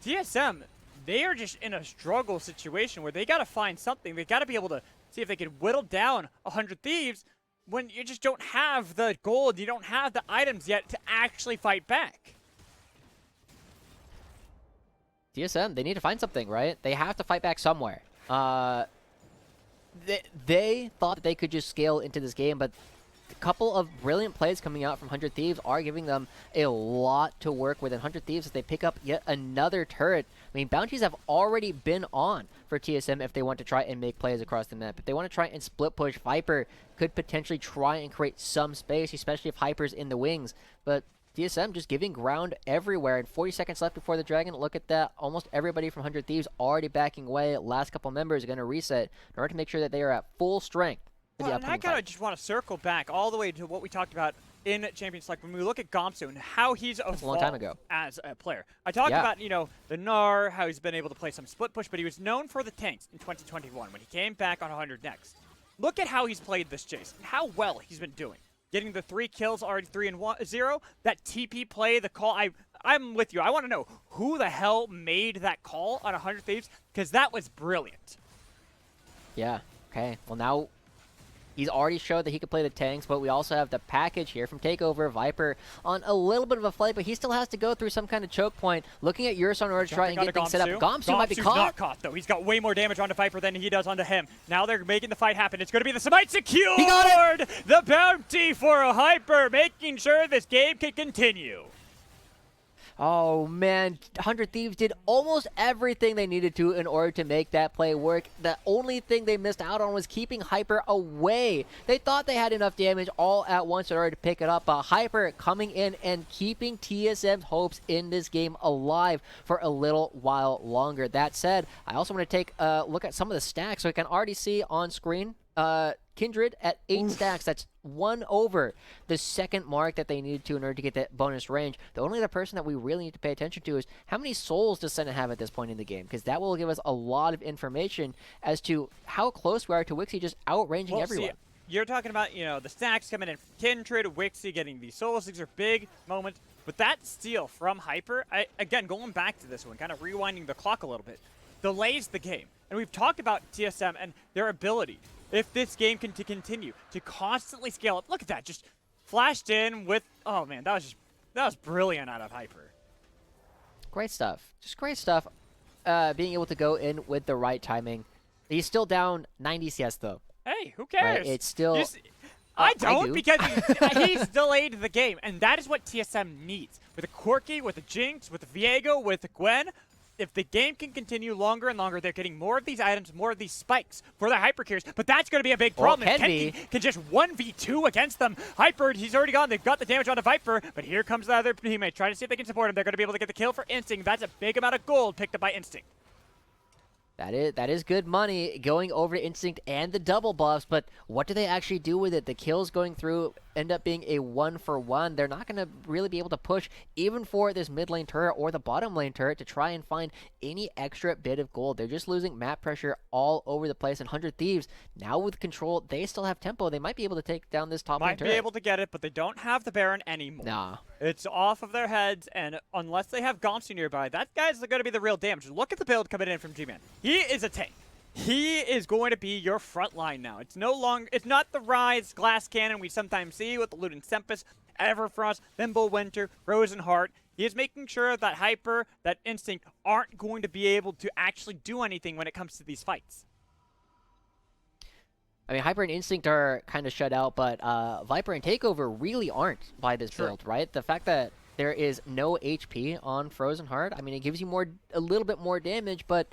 TSM, they are just in a struggle situation where they got to find something. They got to be able to see if they can whittle down 100 Thieves when you just don't have the gold, you don't have the items yet to actually fight back. TSM, they need to find something, right? They have to fight back somewhere. They thought that they could just scale into this game, but a couple of brilliant plays coming out from 100 Thieves are giving them a lot to work with. And 100 Thieves, as they pick up yet another turret, I mean, bounties have already been on for TSM if they want to try and make plays across the map. If they want to try and split push, Viper could potentially try and create some space, especially if Hyper's in the wings. But TSM just giving ground everywhere, and 40 seconds left before the Dragon. Look at that. Almost everybody from 100 Thieves already backing away. Last couple members are going to reset in order to make sure that they are at full strength. Well, and I kind of just want to circle back all the way to what we talked about in Champions League when we look at Gamsu and how he's evolved a long time ago. as a player. I talked about, the Gnar, how he's been able to play some split push, but he was known for the tanks in 2021 when he came back on 100 next. Look at how he's played this chase and how well he's been doing. Getting the 3 kills already, 3-0. That TP play, the call, I'm with you. I want to know who the hell made that call on 100 Thieves, because that was brilliant. Yeah. Okay. Well, now he's already showed that he could play the tanks, but we also have the package here from Takeover. Viper on a little bit of a flight, but he still has to go through some kind of choke point. Looking at Urson in order to try and get things set up. Gamsu might be caught. Not caught, though. He's got way more damage onto Viper than he does onto him. Now they're making the fight happen. It's going to be the Smite secured! He got it! The bounty for a Hyper, making sure this game can continue. Oh man, 100 Thieves did almost everything they needed to in order to make that play work. The only thing they missed out on was keeping Hyper away. They thought they had enough damage all at once in order to pick it up, but Hyper coming in and keeping TSM's hopes in this game alive for a little while longer. That said, I also want to take a look at some of the stacks. So we can already see on screen, Kindred at 8 stacks. That's 1 over the second mark that they needed to in order to get that bonus range. The only other person that we really need to pay attention to is how many souls does Senna have at this point in the game, because that will give us a lot of information as to how close we are to Wixie just outranging everyone. See, you're talking about, you know, the stacks coming in from Kindred, Wixie getting these souls. These are big moments. But that steal from Hyper, again, going back to this one, kind of rewinding the clock a little bit, delays the game. And we've talked about TSM and their ability, if this game can continue to constantly scale up. Look at that, just flashed in with, oh man, that was brilliant out of Hyper. Great stuff. Just great stuff. Being able to go in with the right timing. He's still down 90 CS though. Hey, who cares? Right? It's still... I don't, I do. because he's delayed the game, and that is what TSM needs. With a Corki, with a Jinx, with a Viego, with a Gwen, if the game can continue longer and longer, they're getting more of these items, more of these spikes for the Hyper carriers, but that's going to be a big problem. Well, Can just 1v2 against them. Hyper, he's already gone. They've got the damage on the Viper, but here comes the other teammate trying to see if they can support him. They're going to be able to get the kill for Instinct. That's a big amount of gold picked up by Instinct. That is good money going over to Instinct and the double buffs, but what do they actually do with it? The kills going through end up being a 1-for-1. They're not going to really be able to push even for this mid lane turret or the bottom lane turret to try and find any extra bit of gold. They're just losing map pressure all over the place, and 100 Thieves, now with control, they still have tempo. They might be able to take down this top lane turret. Might be able to get it, but they don't have the Baron anymore. Nah. It's off of their heads, and unless they have Gamsu nearby, that guy's going to be the real damage. Look at the build coming in from G-Man. He is a tank. He is going to be your front line now. It's not the Rise glass cannon we sometimes see with the Ludens Tempest, Everfrost, Thimble Winter, Frozen Heart. He is making sure that Hyper, that Instinct aren't going to be able to actually do anything when it comes to these fights. I mean, Hyper and Instinct are kind of shut out, but Viper and Takeover really aren't by this build, right? The fact that there is no HP on Frozen Heart, I mean, it gives you a little bit more damage, but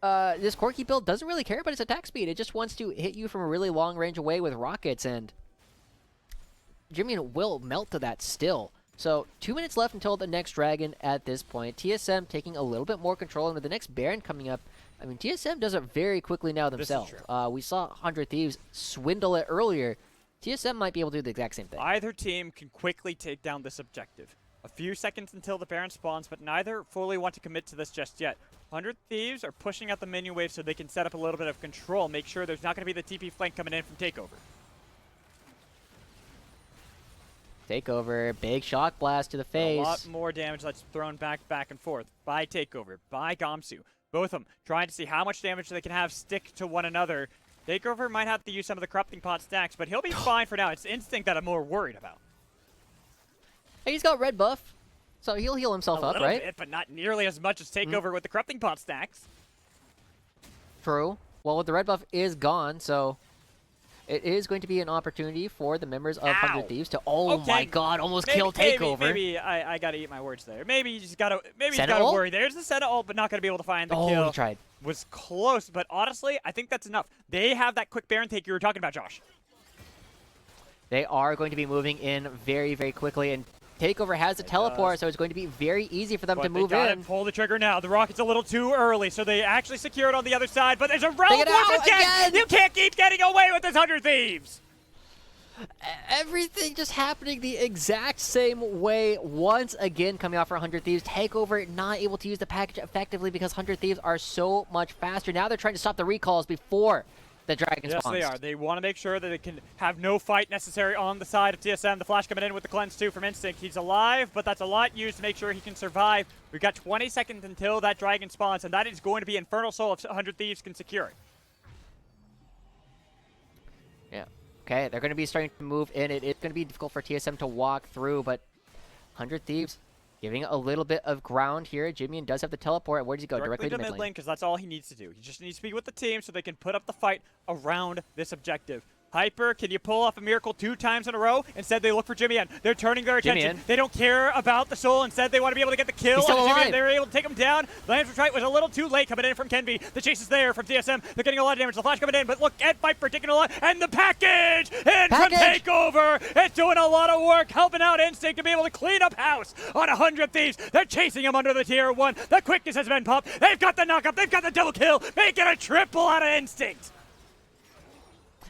this Corki build doesn't really care about its attack speed. It just wants to hit you from a really long range away with rockets, and Jimmy will melt to that still. So 2 minutes left until the next dragon at this point. TSM taking a little bit more control, and with the next Baron coming up, I mean, TSM does it very quickly now themselves. We saw 100 Thieves swindle it earlier. TSM might be able to do the exact same thing. Either team can quickly take down this objective. A few seconds until the Baron spawns, but neither fully want to commit to this just yet. 100 Thieves are pushing out the minion wave so they can set up a little bit of control, make sure there's not going to be the TP flank coming in from Takeover. Takeover, big shock blast to the face. A lot more damage that's thrown back and forth by Takeover, by Gamsu. Both of them trying to see how much damage they can have stick to one another. Takeover might have to use some of the corrupting pot stacks, but he'll be fine for now. It's Instinct that I'm more worried about. Hey, he's got red buff, so he'll heal himself up, right? A little bit, but not nearly as much as Takeover with the corrupting pot stacks. True. Well, with the red buff is gone, so it is going to be an opportunity for the members of 100 Thieves to, my god, almost kill Takeover. Maybe I gotta eat my words there. Maybe you just gotta ult? worry. There's the Senna ult, but not gonna be able to find the kill. Oh, he tried. Was close, but honestly, I think that's enough. They have that quick Baron take you were talking about, Josh. They are going to be moving in very, very quickly, and Takeover has a teleport, so it's going to be very easy for them to move in. Pull the trigger now. The rocket's a little too early, so they actually secure it on the other side, but there's a roadblock again! You can't keep getting away with this 100 Thieves! Everything just happening the exact same way once again coming out for 100 Thieves. Takeover not able to use the package effectively because 100 Thieves are so much faster. Now they're trying to stop the recalls before The dragon Yes, spawns. they are. They want to make sure that they can have no fight necessary on the side of TSM. The flash coming in with the cleanse too from Instinct. He's alive, but that's a lot used to make sure he can survive. We've got 20 seconds until that dragon spawns, and that is going to be Infernal Soul if 100 Thieves can secure it. Yeah. Okay, they're going to be starting to move in. It is going to be difficult for TSM to walk through, but 100 Thieves giving a little bit of ground here. Jimmy does have the teleport. Where does he go? Directly to mid lane. Because that's all he needs to do. He just needs to be with the team so they can put up the fight around this objective. Hyper, can you pull off a miracle 2 times in a row? Instead, they look for Jimmy N. They're turning their attention. They don't care about the soul. Instead, they want to be able to get the kill. He's still alive. They were able to take him down. Lance Retreat was a little too late coming in from Kenby. The chase is there from TSM. They're getting a lot of damage. The flash coming in, but look at Viper taking a lot. And the package in from Takeover. It's doing a lot of work, helping out Instinct to be able to clean up house on 100 Thieves. They're chasing him under the tier 1. The quickness has been popped. They've got the knock-up. They've got the double kill. Making a triple out of Instinct.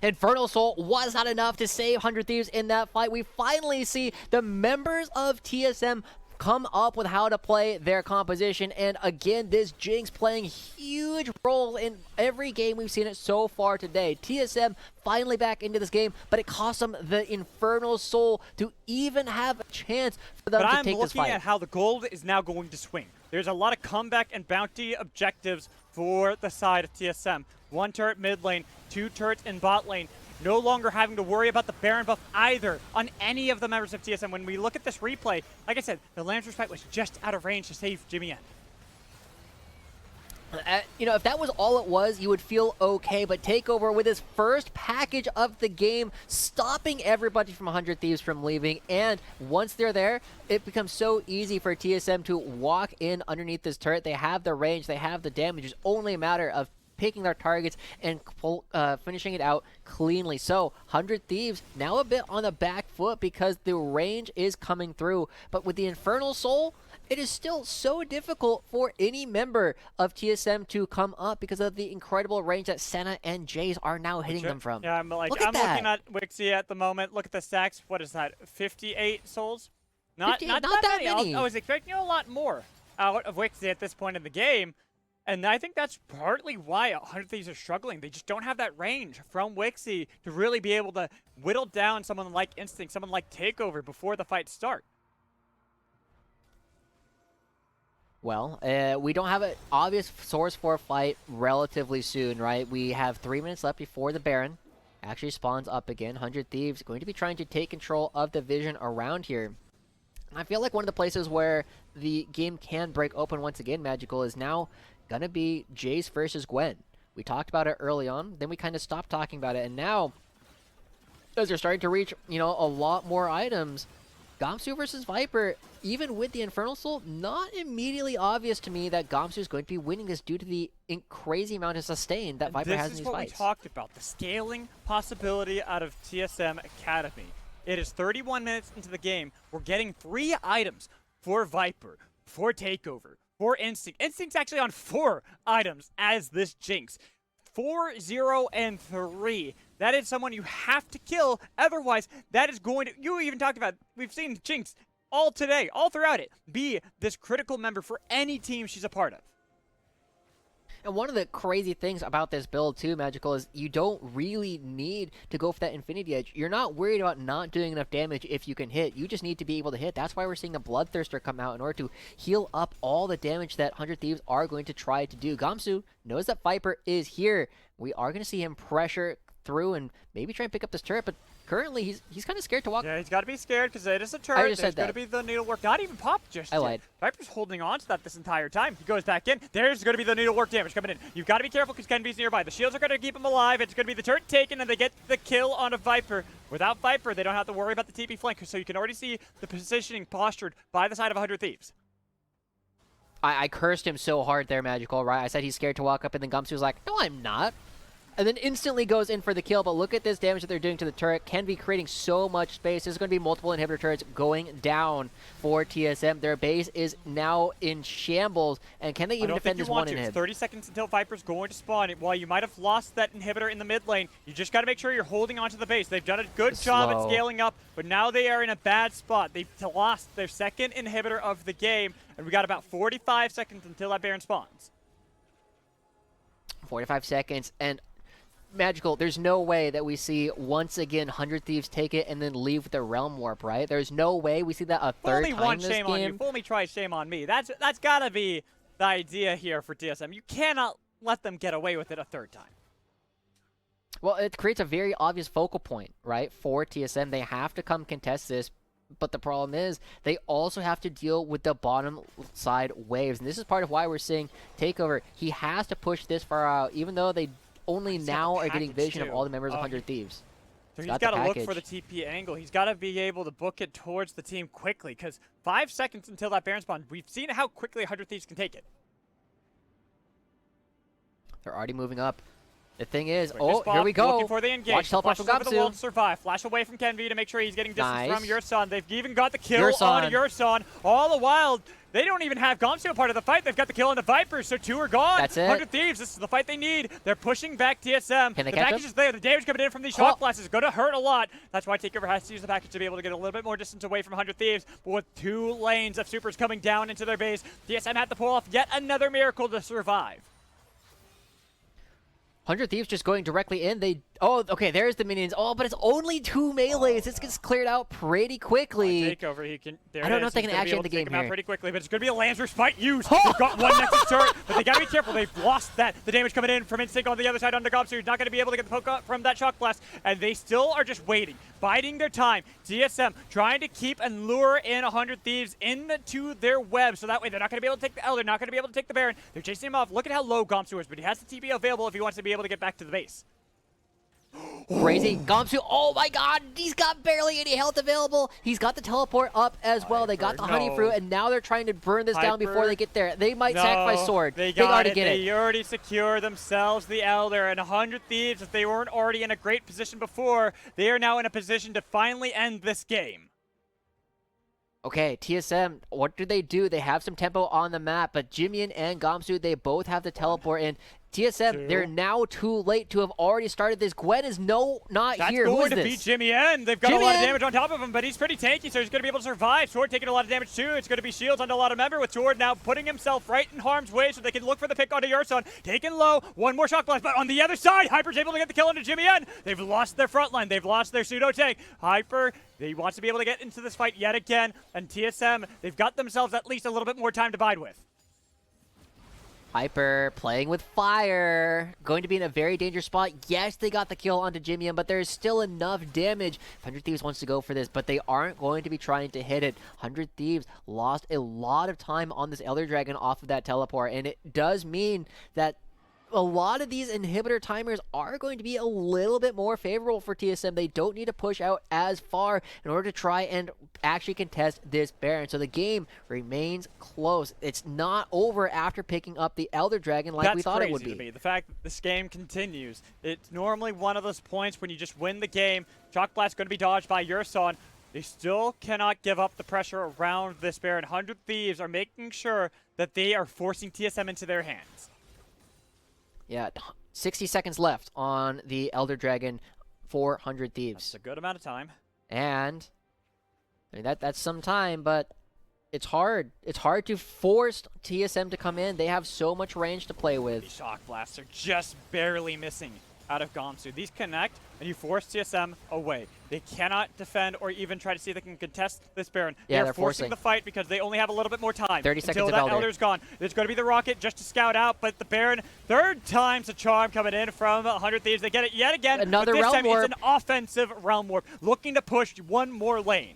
Infernal Soul was not enough to save 100 Thieves in that fight. We finally see the members of TSM come up with how to play their composition, and again, this Jinx playing huge role in every game we've seen it so far today. TSM finally back into this game, but it cost them the Infernal Soul to even have a chance for them to take this fight. I'm looking at how the gold is now going to swing. There's a lot of comeback and bounty objectives for the side of TSM. 1 turret mid lane, 2 turrets in bot lane. No longer having to worry about the Baron buff either on any of the members of TSM. When we look at this replay, like I said, the Lancer's fight was just out of range to save Jimmy N. You know, if that was all it was, you would feel okay, but Takeover with his first package of the game, stopping everybody from 100 Thieves from leaving, and once they're there, it becomes so easy for TSM to walk in underneath this turret. They have the range, they have the damage. It's only a matter of picking their targets and finishing it out cleanly. So 100 Thieves now a bit on the back foot because the range is coming through, but with the Infernal Soul, it is still so difficult for any member of TSM to come up because of the incredible range that Senna and Jace are now hitting them from. Yeah, I'm looking at Wixie at the moment. Look at the stacks. What is that? 58 souls? Not that many. I was expecting a lot more out of Wixie at this point in the game. And I think that's partly why 100 Thieves are struggling. They just don't have that range from Wixie to really be able to whittle down someone like Instinct, someone like Takeover before the fight starts. Well, we don't have an obvious source for a fight relatively soon, right? We have 3 minutes left before the Baron actually spawns up again. 100 Thieves going to be trying to take control of the vision around here. And I feel like one of the places where the game can break open once again, Magical, is now going to be Jace versus Gwen. We talked about it early on, then we kind of stopped talking about it, and now, as they're starting to reach, you know, a lot more items, Gamsu versus Viper, even with the Infernal Soul, not immediately obvious to me that Gamsu is going to be winning this due to the crazy amount of sustain that Viper has in these fights. This is what we talked about, the scaling possibility out of TSM Academy. It is 31 minutes into the game. We're getting 3 items for Viper, for Takeover, for Instinct. Instinct's actually on 4 items as this Jinx. 4, 0, and 3. That is someone you have to kill. Otherwise, that is going to... You even talked about... We've seen Jinx all today, all throughout it, be this critical member for any team she's a part of. And one of the crazy things about this build too, Magical, is you don't really need to go for that Infinity Edge. You're not worried about not doing enough damage if you can hit. You just need to be able to hit. That's why we're seeing a Bloodthirster come out in order to heal up all the damage that 100 Thieves are going to try to do. Gamsu knows that Viper is here. We are going to see him pressure through and maybe try and pick up this turret, but currently he's kind of scared to walk. Yeah, he's got to be scared because it is a turret. There's going to be the needlework. Not even popped just yet. lied. Viper's holding on to that this entire time. He goes back in. There's going to be the needlework damage coming in. You've got to be careful because Kenby's nearby. The shields are going to keep him alive. It's going to be the turret taken, and they get the kill on a Viper. Without Viper, they don't have to worry about the TP flank, so you can already see the positioning postured by the side of 100 Thieves. I cursed him so hard there, Magical, right? I said he's scared to walk up, and then Gamsu was like, no, I'm not. And then instantly goes in for the kill, but look at this damage that they're doing to the turret. Can be creating so much space. There's going to be multiple inhibitor turrets going down for TSM. Their base is now in shambles, and can they even defend this one inhib? It's 30 seconds until Viper's going to spawn. While you might have lost that inhibitor in the mid lane, you just got to make sure you're holding onto the base. They've done a good job at scaling up, but now they are in a bad spot. They've lost their second inhibitor of the game, and we got about 45 seconds until that Baron spawns. 45 seconds, and Magical, there's no way that we see once again 100 Thieves take it and then leave with the Realm Warp, right? There's no way we see that a third Fool me time once, this shame on you. game. Fool me twice, shame on me. That's gotta be the idea here for TSM. You cannot let them get away with it a third time. Well, it creates a very obvious focal point, right, for TSM. They have to come contest this, but the problem is they also have to deal with the bottom side waves. And this is part of why we're seeing Takeover. He has to push this far out, even though they only now are getting vision of all the members of 100 Thieves. So he's got to look for the TP angle. He's got to be able to book it towards the team quickly, because 5 seconds until that Baron spawn, we've seen how quickly 100 Thieves can take it. They're already moving up. The thing is, Quick here we go. Looking for the engage. Watch teleport from Flashes over the wall Gamsu. to survive. Flash away from Kenvi to make sure he's getting distance Nice. from Yurson. They've even got the kill on Yurson. All the while, they don't even have Gamsu a part of the fight. They've got the kill on the Vipers, so 2 are gone. That's it. 100 Thieves, this is the fight they need. They're pushing back TSM. Can they the catch package him? is there. The damage coming in from these shock blasts is going to hurt a lot. That's why Takeover has to use the package to be able to get a little bit more distance away from 100 Thieves. But with 2 lanes of supers coming down into their base, TSM had to pull off yet another miracle to survive. 100 Thieves just going directly in. Oh, okay, there's the minions. Oh, but it's only 2 melees. This gets cleared out pretty quickly. Takeover, he can. There I don't it know is. if they He's can gonna be actually able end the to take game him out here. pretty quickly, but it's going to be a Lance Respite used. They've got one Nexus turret, but they got to be careful. They've lost that. The damage coming in from Instinct on the other side on Gamsu. He's not going to be able to get the poke up from that shock blast, and they still are just waiting, biding their time. TSM trying to keep and lure in 100 Thieves into their web, so that way they're not going to be able to take the Elder, not going to be able to take the Baron. They're chasing him off. Look at how low Gamsu is, but he has the TP available if he wants to be able to get back to the base. Crazy. Gamsu, oh my god, he's got barely any health available. He's got the teleport up as well. They got the honey fruit, and now they're trying to burn this down before they get there. They might sacrifice Sword. They gotta get it. They already secure themselves the Elder, and 100 Thieves, if they weren't already in a great position before, they are now in a position to finally end this game. Okay, TSM, what do? They have some tempo on the map, but Jimian and Gamsu, they both have the teleport in. TSM, they're now too late to have already started this. Gwen is not here. Who is That's going to this? be Jimmy N. They've got a lot of damage on top of him, but he's pretty tanky, so he's going to be able to survive. Sword taking a lot of damage too. It's going to be shields onto a lot of member, with Sword now putting himself right in harm's way so they can look for the pick onto Yurson. Taken low, one more shock blast, but on the other side, Hyper's able to get the kill onto Jimmy N. They've lost their front line. They've lost their pseudo tank. Hyper, he wants to be able to get into this fight yet again, and TSM, they've got themselves at least a little bit more time to bide with. Hyper playing with fire, going to be in a very dangerous spot. Yes, they got the kill onto Jimian, but there's still enough damage. 100 Thieves wants to go for this, but they aren't going to be trying to hit it. 100 Thieves lost a lot of time on this Elder Dragon off of that teleport, and it does mean that a lot of these inhibitor timers are going to be a little bit more favorable for TSM. They don't need to push out as far in order to try and actually contest this Baron. So the game remains close. It's not over after picking up the Elder Dragon like we thought it would be. That's crazy to me. The fact that this game continues. It's normally one of those points when you just win the game. Shock Blast going to be dodged by Yurson. They still cannot give up the pressure around this Baron. 100 Thieves are making sure that they are forcing TSM into their hands. Yeah, 60 seconds left on the Elder Dragon, 400 Thieves. That's a good amount of time. And I mean that's some time, but it's hard. It's hard to force TSM to come in. They have so much range to play with. These shock blasts are just barely missing out of Gamsu. These connect, and you force TSM away. They cannot defend or even try to see if they can contest this Baron. Yeah, they're forcing the fight because they only have a little bit more time 30 seconds until of that Elder. Elder's gone. There's going to be the rocket just to scout out, but the Baron, third time's a charm coming in from 100 Thieves. They get it yet again, Another but this Realm time Warp. it's an offensive Realm Warp, looking to push one more lane.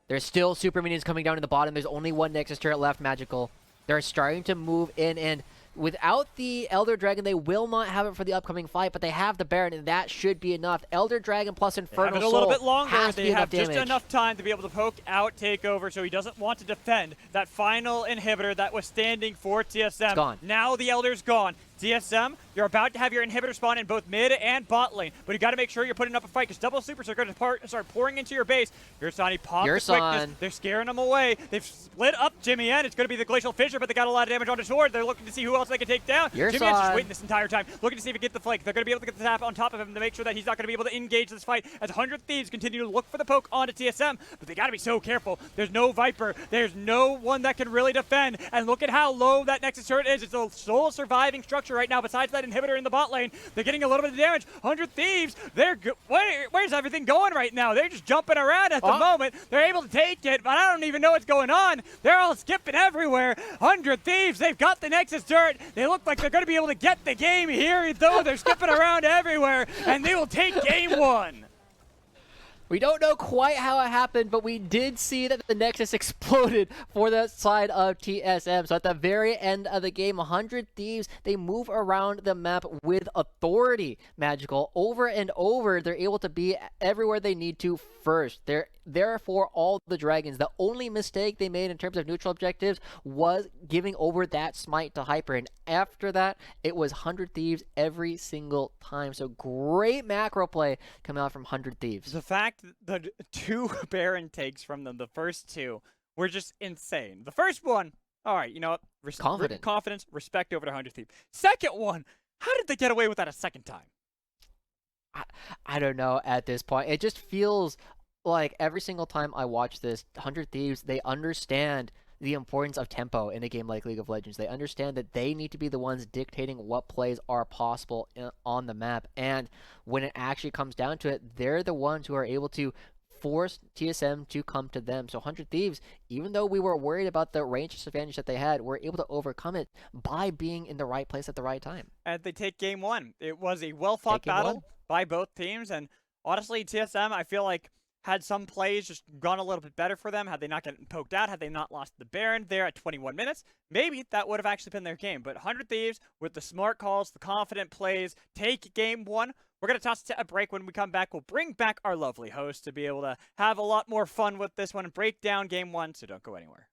There's still super minions coming down to the bottom. There's only one Nexus turret left, Magical. They're starting to move in, and without the Elder Dragon, they will not have it for the upcoming fight, but they have the Baron, and that should be enough. Elder Dragon plus Infernal They have it a Soul little bit longer. has to They be have enough just damage. enough time to be able to poke out Takeover, so he doesn't want to defend that final inhibitor that was standing for TSM. It's gone. Now the Elder's gone. TSM, you're about to have your inhibitor spawn in both mid and bot lane, but you got to make sure you're putting up a fight because double supers are going to start pouring into your base. Yursani popped the quickness. They're scaring him away. They've split up Jimmy N. It's going to be the Glacial Fissure, but they got a lot of damage on his sword. They're looking to see who else they can take down. Jimmy N's just waiting this entire time, looking to see if he can get the flank. They're going to be able to get the tap on top of him to make sure that he's not going to be able to engage this fight as 100 Thieves continue to look for the poke onto TSM, but they got to be so careful. There's no Viper. There's no one that can really defend, and look at how low that Nexus turret is. It's the sole surviving structure faster right now besides that inhibitor in the bot lane. They're getting a little bit of damage. 100 Thieves, where's everything going right now? They're just jumping around at the moment. They're able to take it, but I don't even know what's going on. They're all skipping everywhere. 100 Thieves, they've got the Nexus turret. They look like they're going to be able to get the game here, though they're skipping around everywhere, and they will take game 1. We don't know quite how it happened, but we did see that the Nexus exploded for the side of TSM. So at the very end of the game, 100 Thieves, they move around the map with authority, Magical. Over and over, they're able to be everywhere they need to first. They're there for all the dragons. The only mistake they made in terms of neutral objectives was giving over that smite to Hyper. And after that, it was 100 Thieves every single time. So great macro play coming out from 100 Thieves. The fact that the 2 Baron takes from them, the first 2, were just insane. The first one, all right, you know what? Confidence, respect over to 100 Thieves. Second one, how did they get away with that a second time? I don't know at this point. It just feels like every single time I watch this, 100 Thieves, they understand the importance of tempo in a game like League of Legends. They understand that they need to be the ones dictating what plays are possible on the map. And when it actually comes down to it, they're the ones who are able to force TSM to come to them. So 100 Thieves, even though we were worried about the range disadvantage that they had, were able to overcome it by being in the right place at the right time. And they take game 1. It was a well-fought battle by both teams. And honestly, TSM, I feel like, had some plays just gone a little bit better for them, had they not gotten poked out, had they not lost the Baron there at 21 minutes, maybe that would have actually been their game. But 100 Thieves, with the smart calls, the confident plays, take game 1. We're going to toss it to a break. When we come back, we'll bring back our lovely host to be able to have a lot more fun with this one and break down game 1, so don't go anywhere.